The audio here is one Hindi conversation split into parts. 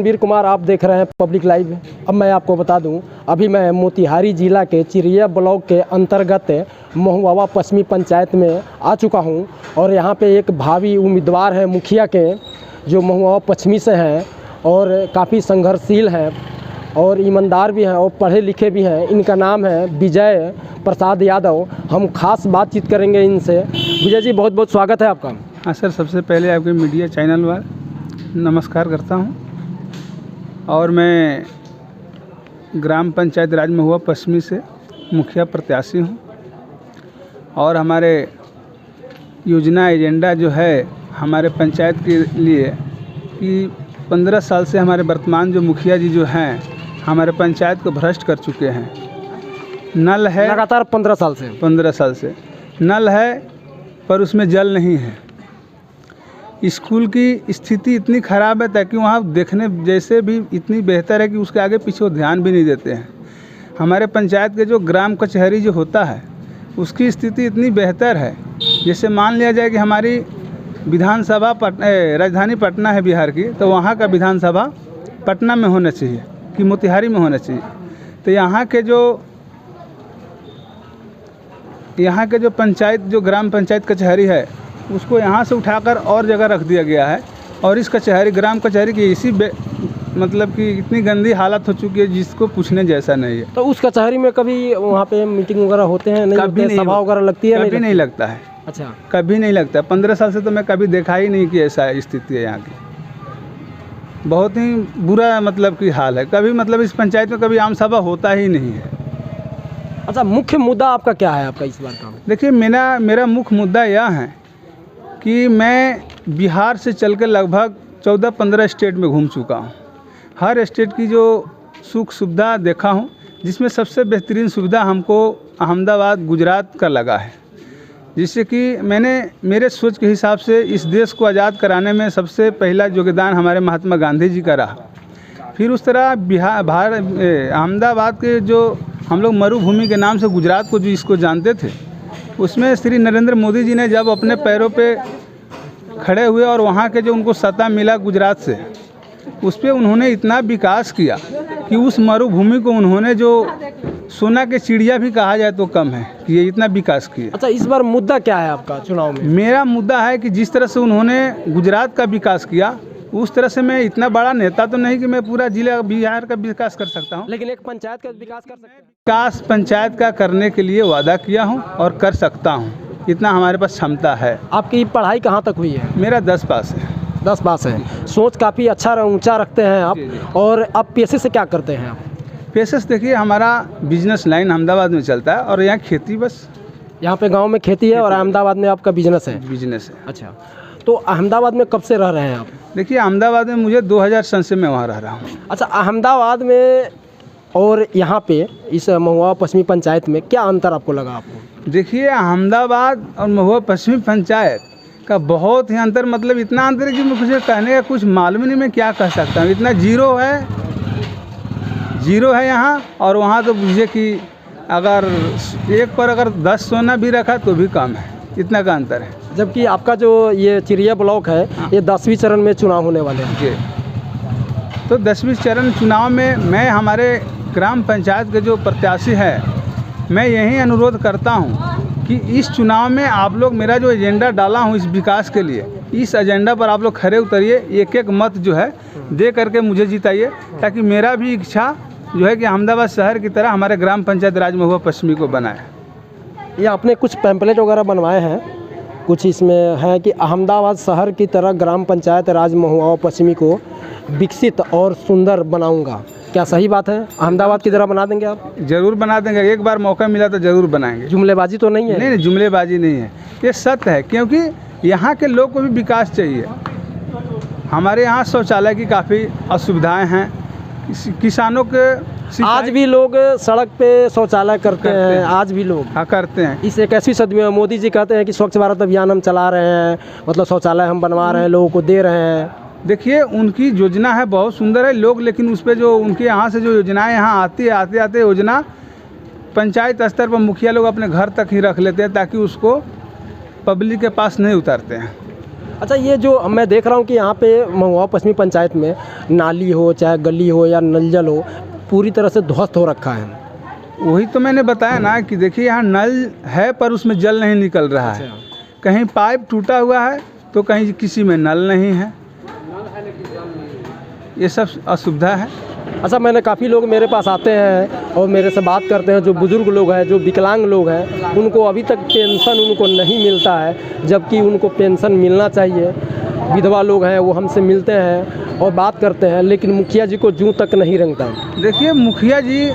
रणवीर कुमार, आप देख रहे हैं पब्लिक लाइव। अब मैं आपको बता दूं, अभी मैं मोतिहारी जिला के चिरिया ब्लॉक के अंतर्गत महुआवा पश्चिमी पंचायत में आ चुका हूं और यहां पे एक भावी उम्मीदवार है मुखिया के, जो महुआवा पश्चिमी से हैं और काफ़ी संघर्षशील हैं और ईमानदार भी हैं और पढ़े लिखे भी हैं। इनका नाम है विजय प्रसाद यादव। हम खास बातचीत करेंगे इनसे। विजय जी, बहुत बहुत स्वागत है आपका। हाँ सर, सबसे पहले आपके मीडिया चैनल पर नमस्कार करता हूँ। और मैं ग्राम पंचायत राज महुआ पश्चिमी से मुखिया प्रत्याशी हूँ और हमारे योजना एजेंडा जो है हमारे पंचायत के लिए कि 15 साल से हमारे वर्तमान जो मुखिया जी जो हैं हमारे पंचायत को भ्रष्ट कर चुके हैं। नल है लगातार 15 साल से नल है पर उसमें जल नहीं है। स्कूल की स्थिति इतनी ख़राब है ताकि वहाँ देखने जैसे भी इतनी बेहतर है कि उसके आगे पीछे वो ध्यान भी नहीं देते हैं। हमारे पंचायत के जो ग्राम कचहरी जो होता है उसकी स्थिति इतनी बेहतर है, जैसे मान लिया जाए कि हमारी विधानसभा राजधानी पटना है बिहार की, तो वहाँ का विधानसभा पटना में होना चाहिए कि मोतिहारी में होना चाहिए। तो यहाँ के जो पंचायत जो ग्राम पंचायत कचहरी है उसको यहाँ से उठाकर और जगह रख दिया गया है और इस ग्राम कचहरी की इसी मतलब कि इतनी गंदी हालत हो चुकी है जिसको पूछने जैसा नहीं है। तो उस कचहरी में कभी वहाँ पे मीटिंग वगैरह होते हैं? नहीं, कभी नहीं, सभा वगैरह लगती है? कभी नहीं लगता है। अच्छा, कभी नहीं लगता। 15 साल से तो मैं कभी देखा ही नहीं कि ऐसा स्थिति है यहाँ की। बहुत ही बुरा मतलब कि हाल है। कभी मतलब इस पंचायत में कभी आम सभा होता ही नहीं है। अच्छा, मुख्य मुद्दा आपका क्या है आपका इस बार का? देखिए, मेरा मुख्य मुद्दा यह है कि मैं बिहार से चल कर लगभग 14-15 स्टेट में घूम चुका हूँ। हर स्टेट की जो सुख सुविधा देखा हूँ, जिसमें सबसे बेहतरीन सुविधा हमको अहमदाबाद गुजरात का लगा है, जिससे कि मेरे सोच के हिसाब से इस देश को आज़ाद कराने में सबसे पहला योगदान हमारे महात्मा गांधी जी का रहा। फिर उस तरह अहमदाबाद के जो हम लोग मरुभूमि के नाम से गुजरात को जो इसको जानते थे, उसमें श्री नरेंद्र मोदी जी ने जब अपने पैरों पे खड़े हुए और वहाँ के जो उनको सत्ता मिला गुजरात से, उस पर उन्होंने इतना विकास किया कि उस मरुभूमि को उन्होंने जो सोना के चिड़िया भी कहा जाए तो कम है कि ये इतना विकास किया। अच्छा, इस बार मुद्दा क्या है आपका चुनाव में? मेरा मुद्दा है कि जिस तरह से उन्होंने गुजरात का विकास किया उस तरह से मैं इतना बड़ा नेता तो नहीं कि मैं पूरा जिला बिहार का विकास कर सकता हूँ, लेकिन एक पंचायत का विकास कर सकते हैं। विकास पंचायत का करने के लिए वादा किया हूँ और कर सकता हूँ, इतना हमारे पास क्षमता है। आपकी पढ़ाई कहाँ तक हुई है? मेरा 10 पास है। 10 पास है। सोच काफ़ी अच्छा ऊंचा रखते हैं आप। और आप पेशे से क्या करते हैं आप? पेशे से देखिए, हमारा बिजनेस लाइन अहमदाबाद में चलता है और यहाँ खेती, बस यहाँ पे गांव में खेती है और अहमदाबाद में आपका बिजनेस है? बिजनेस है। अच्छा, तो अहमदाबाद में कब से रह रहे हैं आप? देखिए, अहमदाबाद में मुझे 2000 सन से मैं वहाँ रह रहा हूँ। अच्छा, अहमदाबाद में और यहाँ पे इस महुआ पश्चिमी पंचायत में क्या अंतर आपको लगा आपको? देखिए, अहमदाबाद और महुआ पश्चिमी पंचायत का बहुत ही अंतर, मतलब इतना अंतर है कि मुझे कहने का कुछ मालूम नहीं, मैं क्या कह सकता हूँ। इतना जीरो है यहाँ, और वहाँ तो बुझे कि अगर एक पर अगर 10 सोना भी रखा तो भी कम है, इतना का अंतर है। जबकि आपका जो ये चिरिया ब्लॉक है, ये 10वीं चरण में चुनाव होने वाले हैं जी। तो 10वीं चरण चुनाव में मैं हमारे ग्राम पंचायत के जो प्रत्याशी है, मैं यही अनुरोध करता हूँ कि इस चुनाव में आप लोग मेरा जो एजेंडा डाला हूँ इस विकास के लिए, इस एजेंडा पर आप लोग खरे उतरिए, एक एक मत जो है दे करके मुझे जिताइए, ताकि मेरा भी इच्छा जो है कि अहमदाबाद शहर की तरह हमारे ग्राम पंचायत राज महुआ पश्चिमी को बनाए। ये आपने कुछ पैम्पलेट वगैरह बनवाए हैं, कुछ इसमें है कि अहमदाबाद शहर की तरह ग्राम पंचायत राज महुआ पश्चिमी को विकसित और सुंदर बनाऊंगा। क्या सही बात है? अहमदाबाद की तरह बना देंगे आप? जरूर बना देंगे, एक बार मौका मिला तो जरूर बनाएंगे। जुमलेबाजी तो नहीं है? नहीं, जुमलेबाजी नहीं है, ये सत्य है, क्योंकि यहाँ के लोग को भी विकास चाहिए। हमारे यहाँ शौचालय की काफ़ी असुविधाएँ हैं, किसानों के आज भी लोग सड़क पे शौचालय करते हैं, आज भी लोग करते हैं। इस 21वीं सदी में मोदी जी कहते हैं कि स्वच्छ भारत अभियान हम चला रहे हैं, मतलब शौचालय हम बनवा रहे हैं, लोगों को दे रहे हैं। देखिए, उनकी योजना है, बहुत सुंदर है लोग, लेकिन उस पर जो उनके यहाँ से जो योजनाएं यहाँ आते योजना पंचायत स्तर पर मुखिया लोग अपने घर तक ही रख लेते हैं, ताकि उसको पब्लिक के पास नहीं उतारते हैं। अच्छा, ये जो मैं देख रहा हूँ कि यहाँ पे महुआ पश्चिमी पंचायत में नाली हो चाहे गली हो या नल जल हो, पूरी तरह से ध्वस्त हो रखा है। वही तो मैंने बताया ना कि देखिए यहाँ नल है पर उसमें जल नहीं निकल रहा है, कहीं पाइप टूटा हुआ है तो कहीं किसी में नल नहीं है, ये सब असुविधा है। अच्छा, मैंने काफ़ी लोग मेरे पास आते हैं और मेरे से बात करते हैं, जो बुज़ुर्ग लोग हैं, जो विकलांग लोग हैं, उनको अभी तक पेंशन उनको नहीं मिलता है, जबकि उनको पेंशन मिलना चाहिए। विधवा लोग हैं वो हमसे मिलते हैं और बात करते हैं, लेकिन मुखिया जी को जूं तक नहीं रंगता। देखिए मुखिया जी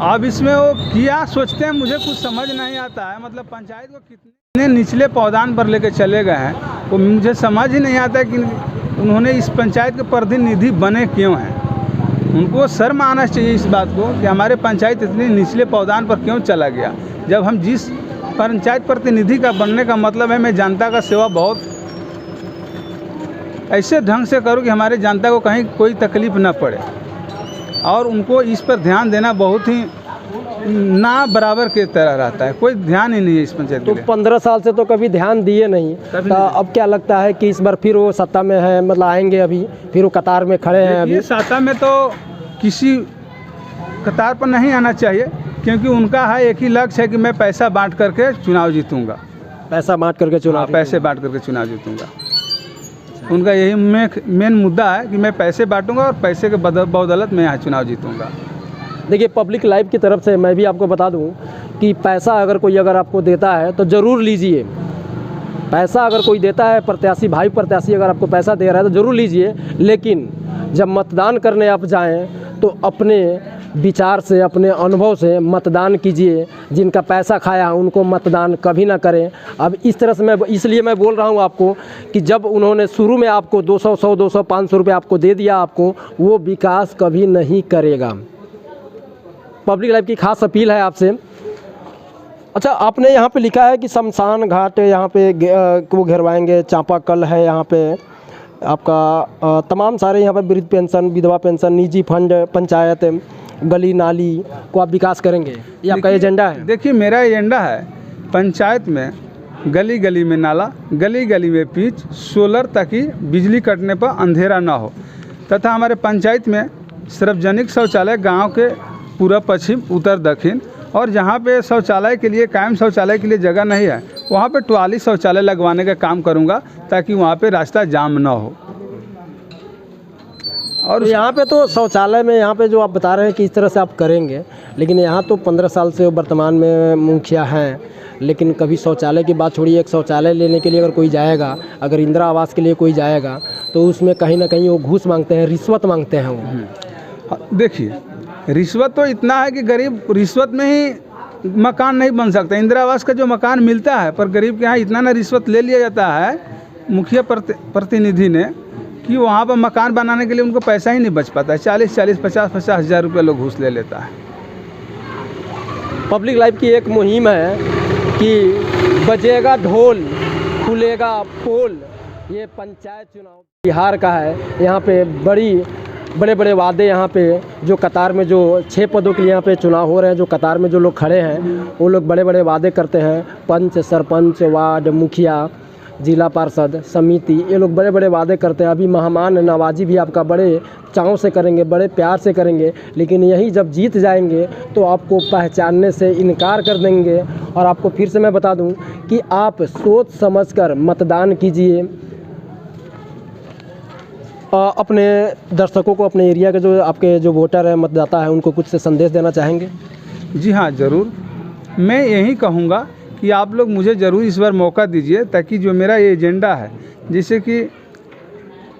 अब इसमें वो क्या सोचते हैं मुझे कुछ समझ नहीं आता है। मतलब पंचायत को कितने निचले पौधान पर लेके चले गए हैं वो मुझे समझ ही नहीं आता कि उन्होंने इस पंचायत के प्रतिनिधि बने क्यों हैं। उनको शर्म आना चाहिए इस बात को कि हमारे पंचायत इतने निचले पौधान पर क्यों चला गया, जब हम जिस पंचायत प्रतिनिधि का बनने का मतलब है मैं जनता का सेवा बहुत ऐसे ढंग से करूं कि हमारे जनता को कहीं कोई तकलीफ़ ना पड़े, और उनको इस पर ध्यान देना बहुत ही ना बराबर के तरह रहता है, कोई ध्यान ही नहीं है इस पंचायत तो के लिए। 15 साल से तो कभी ध्यान दिए नहीं, तो अब क्या लगता है कि इस बार फिर वो सत्ता में है, मतलब आएंगे अभी, फिर वो कतार में खड़े हैं अभी? सत्ता में तो किसी कतार पर नहीं आना चाहिए, क्योंकि उनका है एक ही लक्ष्य है कि मैं पैसा बांट करके चुनाव जीतूंगा। पैसा बांट करके चुनाव? पैसे बांट करके चुनाव जीतूंगा। उनका यही मेन मुद्दा है कि मैं पैसे बांटूंगा और पैसे के बदौलत मैं यहाँ चुनाव जीतूंगा। देखिए, पब्लिक लाइफ की तरफ से मैं भी आपको बता दूं कि पैसा अगर कोई अगर आपको देता है तो ज़रूर लीजिए। पैसा अगर कोई देता है, प्रत्याशी भाई प्रत्याशी अगर आपको पैसा दे रहा है तो ज़रूर लीजिए, लेकिन जब मतदान करने आप जाएं तो अपने विचार से, अपने अनुभव से मतदान कीजिए। जिनका पैसा खाया उनको मतदान कभी ना करें। अब इस तरह से मैं इसलिए मैं बोल रहा हूँ आपको कि जब उन्होंने शुरू में आपको 200, 100, 200, 500 रुपये आपको दे दिया, आपको वो विकास कभी नहीं करेगा। पब्लिक लाइफ की खास अपील है आपसे। अच्छा, आपने यहाँ पे लिखा है कि शमशान घाट यहाँ पे वो घेरवाएंगे, चापाकल है यहाँ पे आपका, तमाम सारे यहाँ पे वृद्ध पेंशन, विधवा पेंशन, निजी फंड, पंचायत, गली नाली को आप विकास करेंगे, ये आपका एजेंडा है? देखिए मेरा एजेंडा है पंचायत में गली गली में नाला, गली गली में पिच, सोलर, ताकि बिजली कटने पर अंधेरा ना हो, तथा हमारे पंचायत में सार्वजनिक शौचालय गांव के पूर्व, पश्चिम, उत्तर, दक्षिण, और जहां पे शौचालय के लिए, कायम शौचालय के लिए जगह नहीं है वहां पे टॉयलेट शौचालय लगवाने का काम करूंगा, ताकि वहां पे रास्ता जाम ना हो। और यहाँ पे तो शौचालय में, यहाँ पे जो आप बता रहे हैं कि इस तरह से आप करेंगे, लेकिन यहाँ तो 15 साल से वर्तमान में मुखिया हैं, लेकिन कभी शौचालय की बात छोड़िए। एक शौचालय लेने के लिए अगर कोई जाएगा, अगर इंदिरा आवास के लिए कोई जाएगा, तो उसमें कहीं ना कहीं वो घूस मांगते हैं, रिश्वत मांगते हैं वो। देखिए रिश्वत तो इतना है कि गरीब रिश्वत में ही मकान नहीं बन सकता। इंदिरा आवास का जो मकान मिलता है, पर गरीब के यहाँ इतना ना रिश्वत ले लिया जाता है मुखिया प्रतिनिधि ने कि वहाँ पर मकान बनाने के लिए उनको पैसा ही नहीं बच पाता है। 40-40, 50-50 हज़ार रुपये लोग घूस ले लेता है। पब्लिक लाइफ की एक मुहिम है कि बजेगा ढोल, खुलेगा पोल। ये पंचायत चुनाव बिहार का है। यहाँ पे बड़े बड़े वादे, यहाँ पे जो कतार में जो 6 पदों के लिए यहाँ पे चुनाव हो रहे हैं, जो कतार में जो लोग खड़े हैं वो लोग बड़े बड़े वादे करते हैं। पंच, सरपंच, वार्ड मुखिया, जिला पार्षद समिति, ये लोग बड़े बड़े वादे करते हैं। अभी मेहमान नवाजी भी आपका बड़े चाव से करेंगे, बड़े प्यार से करेंगे, लेकिन यही जब जीत जाएंगे तो आपको पहचानने से इनकार कर देंगे। और आपको फिर से मैं बता दूं कि आप सोच समझकर मतदान कीजिए। अपने दर्शकों को, अपने एरिया के जो आपके जो वोटर हैं, मतदाता हैं, उनको कुछ से संदेश देना चाहेंगे? जी हाँ, ज़रूर। मैं यही कहूँगा कि आप लोग मुझे ज़रूर इस बार मौका दीजिए, ताकि जो मेरा ये एजेंडा है, जैसे कि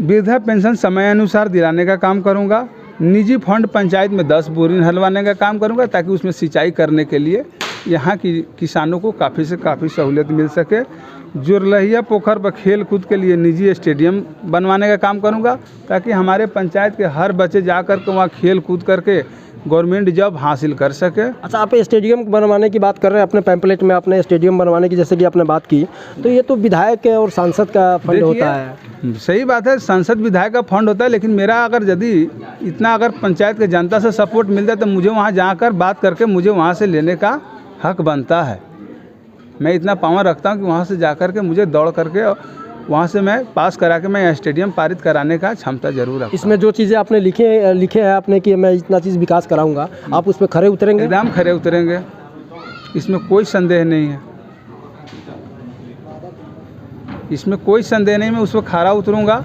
वृद्धा पेंशन समयानुसार दिलाने का काम करूँगा, निजी फंड पंचायत में 10 बोरिंग हलवाने का काम करूँगा, ताकि उसमें सिंचाई करने के लिए यहाँ की किसानों को काफ़ी से काफ़ी सहूलियत मिल सके। जुरलहिया पोखर पर खेल कूद के लिए निजी स्टेडियम बनवाने का काम करूँगा, ताकि हमारे पंचायत के हर बच्चे जा कर के वहाँ खेल कूद करके गवर्नमेंट जॉब हासिल कर सके। अच्छा, आप स्टेडियम बनवाने की बात कर रहे हैं, अपने पैम्पलेट में आपने स्टेडियम बनवाने की जैसे कि आपने बात की, तो ये तो विधायक और सांसद का फंड होता है। सही बात है, सांसद विधायक का फंड होता है, लेकिन मेरा अगर यदि इतना अगर पंचायत के जनता से सपोर्ट मिलता है तो मुझे वहाँ जाकर बात करके मुझे वहाँ से लेने का हक बनता है। मैं इतना पावर रखता हूँ कि वहाँ से जा कर के मुझे दौड़ करके वहाँ से मैं पास करा के मैं स्टेडियम पारित कराने का क्षमता जरूर रखता हूँ। इसमें जो चीज़ें आपने लिखे हैं आपने कि मैं इतना चीज़ विकास कराऊंगा, आप उस पर खरे उतरेंगे? एकदम खरे उतरेंगे, इसमें कोई संदेह नहीं है, इसमें कोई संदेह नहीं, मैं उस पर खरा उतरूँगा।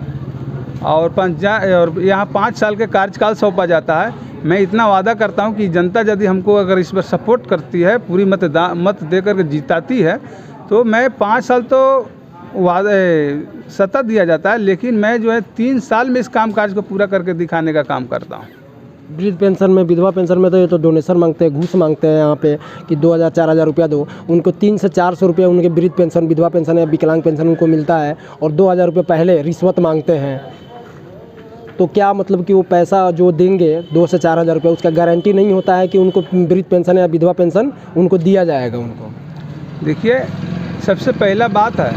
और यहाँ 5 साल के कार्यकाल सौंपा जाता है। मैं इतना वादा करता हूँ कि जनता यदि हमको अगर इस पर सपोर्ट करती है, पूरी मत दे करके जिताती है, तो मैं 5 साल तो सत्ता दिया जाता है, लेकिन मैं जो है 3 साल में इस काम काज को पूरा करके दिखाने का काम करता हूँ। वृद्ध पेंशन में, विधवा पेंशन में तो ये तो डोनेशन मांगते हैं, घूस मांगते हैं यहाँ पे कि 2000-4000 रुपया दो। उनको 300 से 400 रुपये उनके वृद्ध पेंशन, विधवा पेंशन या विकलांग पेंशन उनको मिलता है, और 2000 रुपये पहले रिश्वत मांगते हैं। तो क्या मतलब कि वो पैसा जो देंगे 2 से 4000 रुपये, उसका गारंटी नहीं होता है कि उनको वृद्ध पेंशन या विधवा पेंशन उनको दिया जाएगा उनको? देखिए, सबसे पहला बात है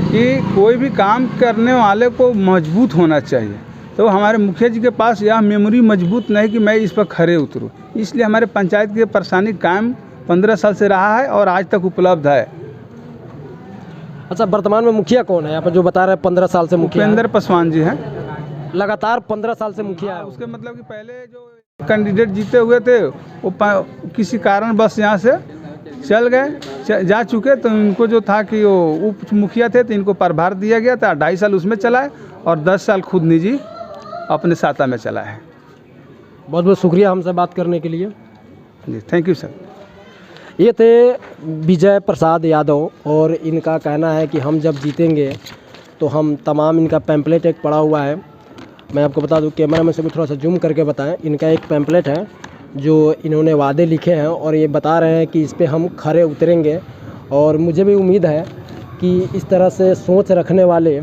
कि कोई भी काम करने वाले को मजबूत होना चाहिए। तो हमारे मुखिया जी के पास यह मेमोरी मजबूत नहीं कि मैं इस पर खरे उतरूँ, इसलिए हमारे पंचायत की परेशानी कायम 15 साल से रहा है और आज तक उपलब्ध है। अच्छा, वर्तमान में मुखिया कौन है यहाँ पर जो बता रहे हैं 15 साल से मुखिया? उपेंद्र पासवान जी हैं। लगातार 15 साल से मुखिया है। उसके मतलब कि पहले जो कैंडिडेट जीते हुए थे वो किसी कारण बस यहाँ से चल गए, जा चुके, तो इनको जो था कि वो उप मुखिया थे तो इनको प्रभार दिया गया था, 2.5 साल उसमें चलाए और 10 साल खुद निजी अपने साता में चला है। बहुत बहुत शुक्रिया हमसे बात करने के लिए जी, थैंक यू सर। ये थे विजय प्रसाद यादव, और इनका कहना है कि हम जब जीतेंगे तो हम तमाम, इनका पैम्पलेट एक पड़ा हुआ है, मैं आपको बता दूं, कैमरा में से भी थोड़ा सा जूम करके बताएं। इनका एक पैम्पलेट है जो इन्होंने वादे लिखे हैं, और ये बता रहे हैं कि इस पे हम खरे उतरेंगे। और मुझे भी उम्मीद है कि इस तरह से सोच रखने वाले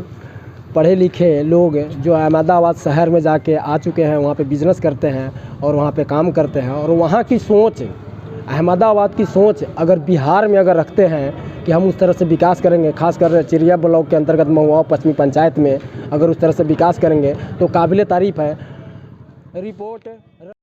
पढ़े लिखे लोग जो अहमदाबाद शहर में जाके आ चुके हैं, वहाँ पे बिज़नेस करते हैं और वहाँ पे काम करते हैं, और वहाँ की सोच, अहमदाबाद की सोच अगर बिहार में अगर रखते हैं कि हम उस तरह से विकास करेंगे, खासकर चिड़िया ब्लॉक के अंतर्गत महुआ पश्चिमी पंचायत में अगर उस तरह से विकास करेंगे तो काबिल तारीफ़ है। रिपोर्ट